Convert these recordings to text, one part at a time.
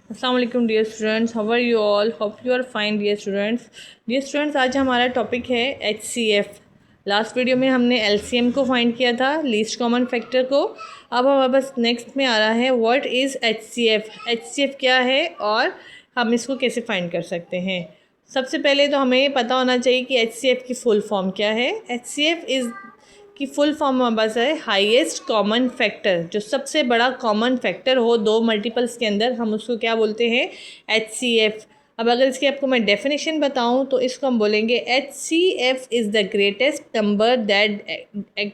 अस्सलाम वालेकुम dear students, how are you all? Hope you are fine dear students. आज हमारा टॉपिक है HCF। लास्ट वीडियो में हमने LCM को फाइंड किया था, लीस्ट कॉमन फैक्टर को। अब हमारे पास नेक्स्ट में आ रहा है व्हाट इज़ HCF। HCF क्या है और हम इसको कैसे फाइंड कर सकते हैं। सबसे पहले तो हमें पता होना चाहिए कि HCF की फुल फॉर्म क्या है। HCF इज़ की फुल फॉर्म हमारे पास है हाईएस्ट कॉमन फैक्टर। जो सबसे बड़ा कॉमन फैक्टर हो दो मल्टीपल्स के अंदर, हम उसको क्या बोलते हैं? HCF। अब अगर इसकी आपको मैं डेफिनेशन बताऊं तो इसको हम बोलेंगे HCF is the greatest number that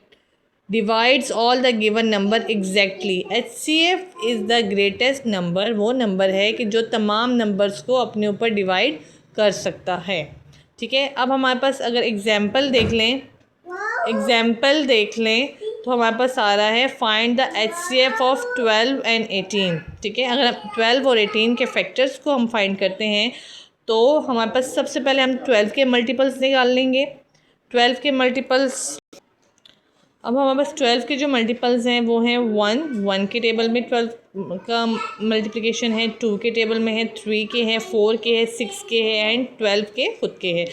divides all the given number exactly. HCF is the greatest number, वो नंबर है कि जो तमाम नंबर्स को अपने ऊपर डिवाइड कर सकता है। ठीक है, अब हमारे पास अगर एग्जाम्पल देख लें तो हमारे पास आ रहा है find the HCF of 12 and 18। ठीक है, अगर हम 12 और 18 के फैक्टर्स को हम फाइंड करते हैं तो हमारे पास सबसे पहले हम 12 के मल्टीपल्स निकाल लेंगे। 12 के मल्टीपल्स, अब हमारे पास 12 के जो मल्टीपल्स हैं वो हैं 1 के टेबल में 12 का मल्टीप्लिकेशन है, 2 के टेबल में है, 3 के हैं, 4 के हैं, 6 के हैं एंड 12 के खुद के हैं।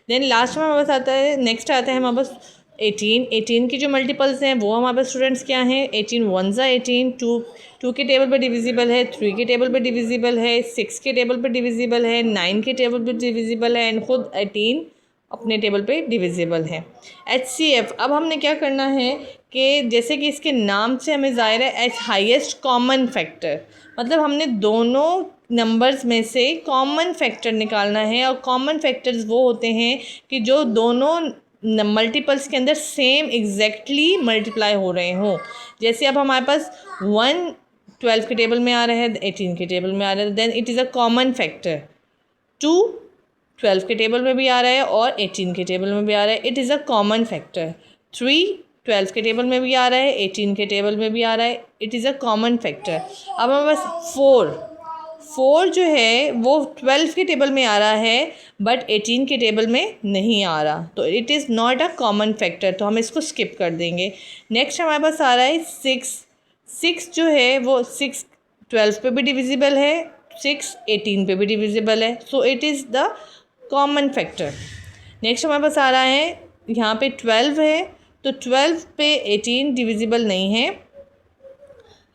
देन लास्ट में हमारे पास आता है, नेक्स्ट आता है हमारे पास 18 की जो मल्टीपल्स हैं वो हमारे पास स्टूडेंट्स क्या हैं? 18 1 ज़ा 18, 2 के टेबल पर डिविजिबल है, 3 के टेबल पर डिविजिबल है, 6 के टेबल पर डिविजिबल है, 9 के टेबल पर डिविजिबल है एंड खुद 18 अपने टेबल पे डिविजिबल है। HCF, अब हमने क्या करना है कि जैसे कि इसके नाम से हमें ज़ाहिर है हाईएस्ट कॉमन फैक्टर, मतलब हमने दोनों नंबर्स में से कॉमन फैक्टर निकालना है। और कॉमन फैक्टर्स वो होते हैं कि जो दोनों मल्टीपल्स के अंदर सेम एग्जैक्टली मल्टीप्लाई हो रहे हों। जैसे अब हमारे पास 1 12 के टेबल में आ रहा है, 18 के टेबल में आ रहा है, then it is a common factor. 2 12 के टेबल में भी आ रहा है और 18 के टेबल में भी आ रहा है, it is a common factor. 3 12 के टेबल में भी आ रहा है, 18 के टेबल में भी आ रहा है, it is a common factor. अब हमारे पास 4 जो है वो 12 के टेबल में आ रहा है बट 18 के टेबल में नहीं आ रहा, तो it is not a common factor, तो हम इसको स्किप कर देंगे। नेक्स्ट हमारे पास आ रहा है 6 जो है वो 6 12 पे भी डिविजिबल है, 6 18 पे भी डिविजिबल है, so it is the common factor. Next हमारे पास आ रहा है यहाँ पे 12 है, तो 12 पे 18 डिविजिबल नहीं है,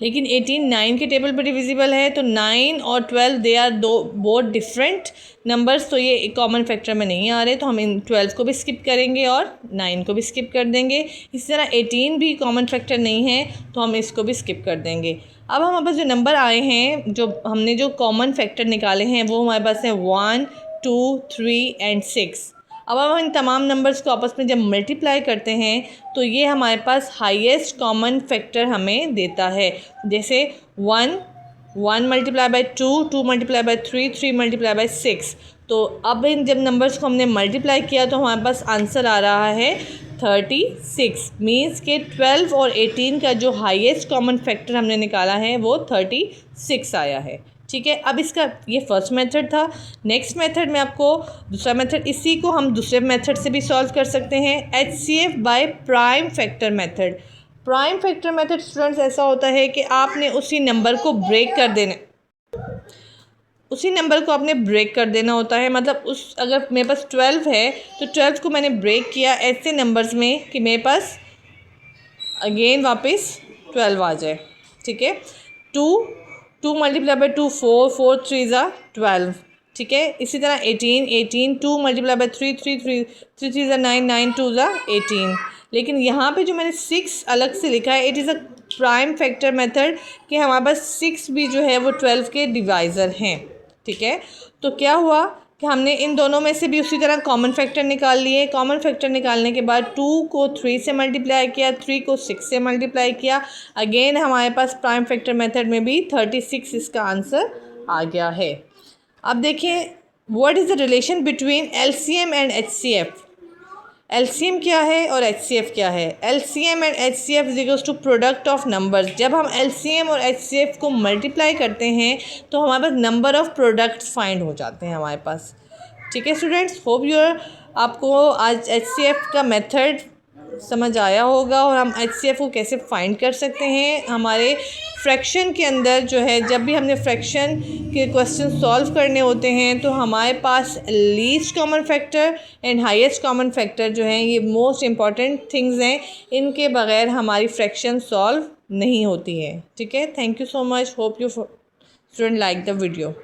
लेकिन 18 9 के टेबल पे डिविजिबल है, तो 9 और 12 दे आर दो बहुत डिफरेंट नंबर्स, तो ये कॉमन फैक्टर में नहीं आ रहे, तो हम इन 12 को भी स्किप करेंगे और 9 को भी स्किप कर देंगे। इसी तरह 18 भी कॉमन फैक्टर नहीं है, तो हम इसको भी स्किप कर देंगे। अब हमारे पास जो नंबर आए हैं, जो हमने जो कॉमन फैक्टर निकाले हैं वो हमारे पास हैं 1 2 3 एंड 6। अब हम इन तमाम नंबर्स को आपस में जब मल्टीप्लाई करते हैं तो ये हमारे पास हाईएस्ट कॉमन फैक्टर हमें देता है। जैसे 1 multiply by 2 multiply by 3 multiply by 6। तो अब इन जब नंबर्स को हमने मल्टीप्लाई किया तो हमारे पास आंसर आ रहा है 36। मीन्स के 12 और 18 का जो हाईएस्ट कॉमन फैक्टर हमने निकाला है वो 36 आया है। ठीक है, अब इसका ये फर्स्ट मेथड था। नेक्स्ट मेथड में आपको दूसरा मेथड, इसी को हम दूसरे मेथड से भी सॉल्व कर सकते हैं, HCF by prime factor method. Prime factor method students ऐसा होता है कि आपने उसी नंबर को ब्रेक कर देना, उसी नंबर को आपने ब्रेक कर देना होता है। मतलब अगर मेरे पास 12 है तो 12 को मैंने ब्रेक किया ऐसे नंबर्स में कि मेरे पास अगेन वापस 12 आ जाए। ठीक है, 2 मल्टीप्लाई बाई 2 4 3 ज़ा 12। ठीक है, इसी तरह 18 2 मल्टीप्लाई बाई 3 3 ज़ा 9 2 ज़ा 18। लेकिन यहाँ पे जो मैंने 6 अलग से लिखा है, it is a prime factor method, कि हमारे पास 6 भी जो है वो 12 के डिवाइज़र हैं। ठीक है, तो क्या हुआ कि हमने इन दोनों में से भी उसी तरह कॉमन फैक्टर निकाल लिए। कॉमन फैक्टर निकालने के बाद 2 को 3 से मल्टीप्लाई किया, 3 को 6 से मल्टीप्लाई किया, अगेन हमारे पास प्राइम फैक्टर मेथड में भी 36 इसका आंसर आ गया है। अब देखिए what is the relation between LCM and HCF। LCM क्या है और HCF क्या है? LCM and HCF is equals to product of numbers. जब हम LCM और HCF को मल्टीप्लाई करते हैं तो हमारे पास नंबर ऑफ़ प्रोडक्ट्स फाइंड हो जाते हैं हमारे पास। ठीक है स्टूडेंट्स, होप आपको आज HCF का मेथड समझ आया होगा और हम HCF को कैसे फाइंड कर सकते हैं। हमारे फ्रैक्शन के अंदर जो है, जब भी हमने फ्रैक्शन के क्वेश्चन सॉल्व करने होते हैं तो हमारे पास least common factor and highest common factor जो हैं, ये मोस्ट इम्पॉर्टेंट थिंग्स हैं। इनके बग़ैर हमारी फ्रैक्शन सॉल्व नहीं होती है। ठीक है, thank you so much, hope you student like the video.